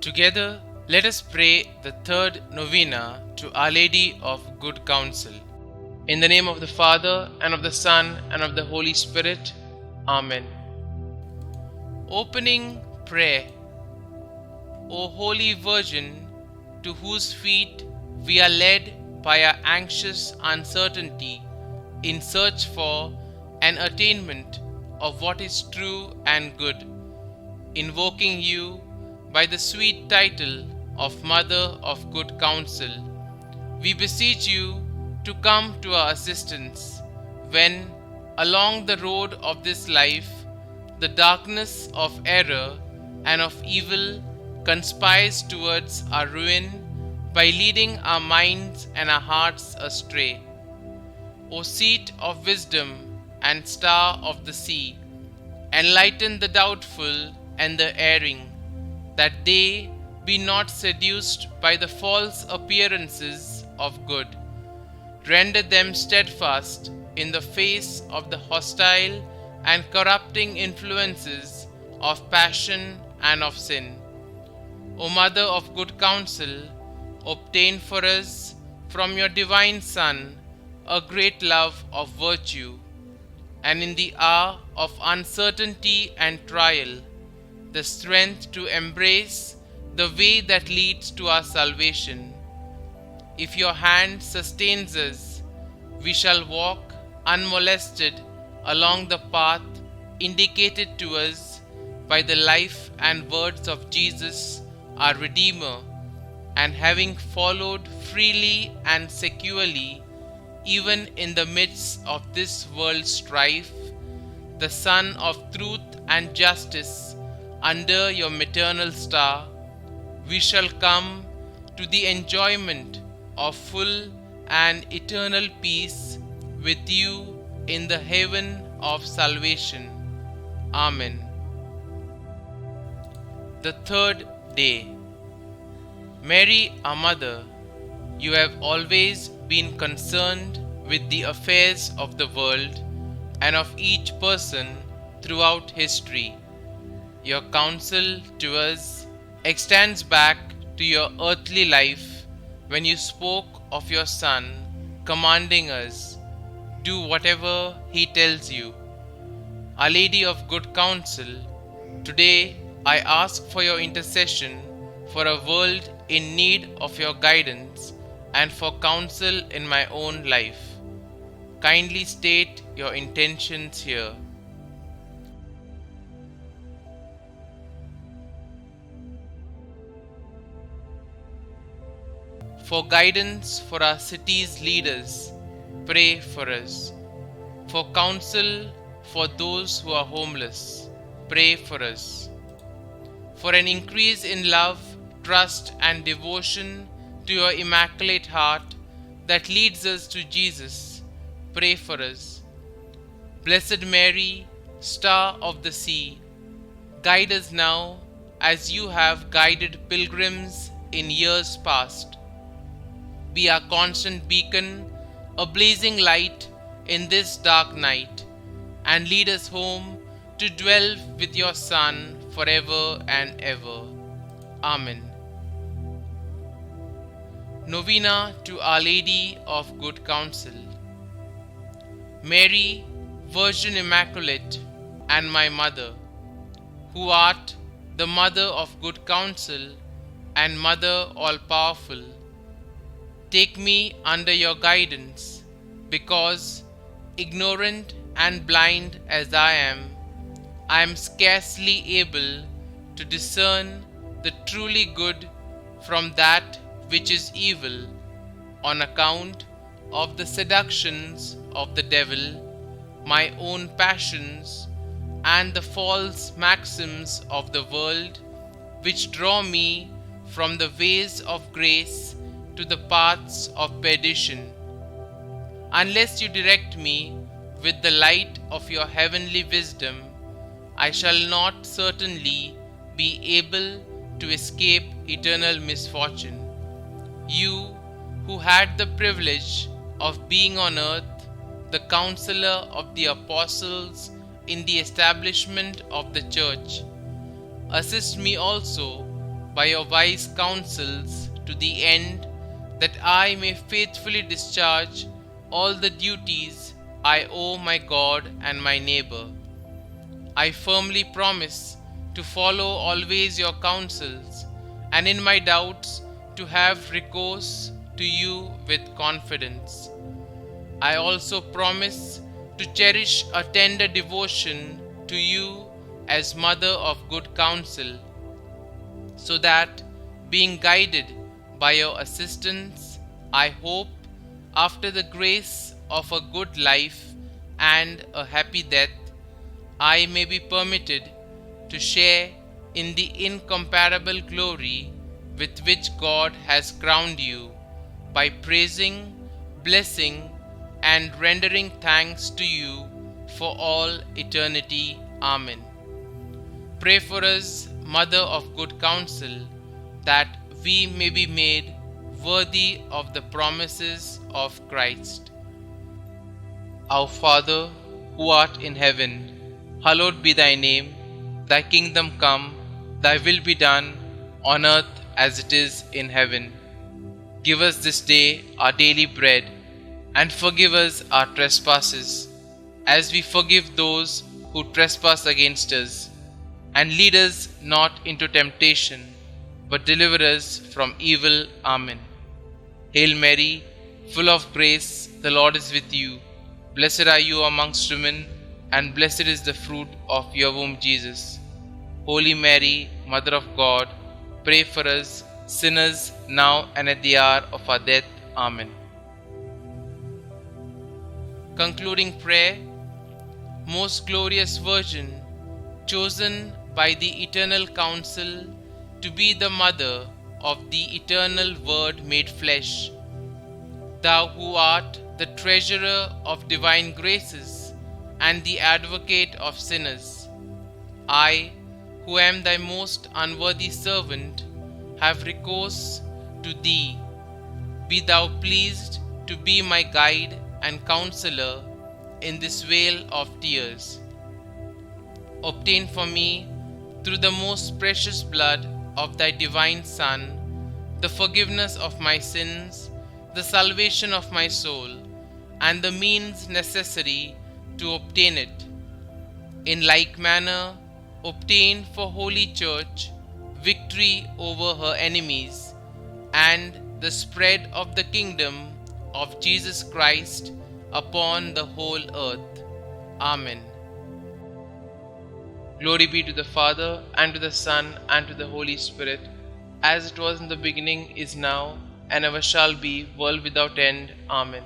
Together, let us pray the third novena to Our Lady of Good Counsel. In the name of the Father, and of the Son, and of the Holy Spirit. Amen. Opening prayer. O Holy Virgin, to whose feet we are led by our anxious uncertainty in search for an attainment of what is true and good, invoking you by the sweet title of Mother of Good Counsel, we beseech you to come to our assistance when, along the road of this life, the darkness of error and of evil conspires towards our ruin by leading our minds and our hearts astray. O seat of wisdom and star of the sea, enlighten the doubtful and the erring, that they be not seduced by the false appearances of good. Render them steadfast in the face of the hostile and corrupting influences of passion and of sin. O Mother of Good Counsel, obtain for us from your divine Son a great love of virtue, and in the hour of uncertainty and trial, the strength to embrace the way that leads to our salvation. If your hand sustains us, we shall walk unmolested along the path indicated to us by the life and words of Jesus, our Redeemer, and having followed freely and securely, even in the midst of this world's strife, the Sun of truth and justice under your maternal star, we shall come to the enjoyment of full and eternal peace with you in the heaven of salvation. Amen. The third day. Mary, our Mother, you have always been concerned with the affairs of the world and of each person throughout history. Your counsel to us extends back to your earthly life when you spoke of your Son, commanding us, do whatever he tells you. Our Lady of Good Counsel, today I ask for your intercession for a world in need of your guidance and for counsel in my own life. Kindly state your intentions here. For guidance for our city's leaders, pray for us. For counsel for those who are homeless, pray for us. For an increase in love, trust, and devotion to your Immaculate Heart that leads us to Jesus, pray for us. Blessed Mary, Star of the Sea, guide us now as you have guided pilgrims in years past. Be our constant beacon, a blazing light in this dark night, and lead us home to dwell with your Son forever and ever. Amen. Novena to Our Lady of Good Counsel. Mary, Virgin Immaculate, and my Mother, who art the Mother of Good Counsel and Mother all-powerful, take me under your guidance, because, ignorant and blind as I am scarcely able to discern the truly good from that which is evil, on account of the seductions of the devil, my own passions, and the false maxims of the world, which draw me from the ways of grace to the paths of perdition. Unless you direct me with the light of your heavenly wisdom, I shall not certainly be able to escape eternal misfortune. You, who had the privilege of being on earth the counselor of the apostles in the establishment of the Church, assist me also by your wise counsels, to the end that I may faithfully discharge all the duties I owe my God and my neighbor. I firmly promise to follow always your counsels, and in my doubts to have recourse to you with confidence. I also promise to cherish a tender devotion to you as Mother of good counsel, so that, being guided by your assistance, I hope, after the grace of a good life and a happy death, I may be permitted to share in the incomparable glory with which God has crowned you, by praising, blessing, and rendering thanks to you for all eternity. Amen. Pray for us, Mother of good counsel, that we may be made worthy of the promises of Christ. Our Father, who art in heaven, hallowed be thy name. Thy kingdom come, thy will be done, on earth as it is in heaven. Give us this day our daily bread, and forgive us our trespasses, as we forgive those who trespass against us. And lead us not into temptation, but deliver us from evil. Amen. Hail Mary, full of grace, the Lord is with you. Blessed are you amongst women, and blessed is the fruit of your womb, Jesus. Holy Mary, Mother of God, pray for us sinners, now and at the hour of our death. Amen. Concluding prayer. Most glorious Virgin, chosen by the eternal counsel to be the mother of the eternal Word made flesh, thou who art the treasurer of divine graces and the advocate of sinners, I, who am thy most unworthy servant, have recourse to thee. Be thou pleased to be my guide and counselor in this vale of tears. Obtain for me, through the most precious blood of thy divine Son, the forgiveness of my sins, the salvation of my soul, and the means necessary to obtain it. In like manner, obtain for Holy Church victory over her enemies, and the spread of the kingdom of Jesus Christ upon the whole earth. Amen. Glory be to the Father, and to the Son, and to the Holy Spirit, as it was in the beginning, is now, and ever shall be, world without end. Amen.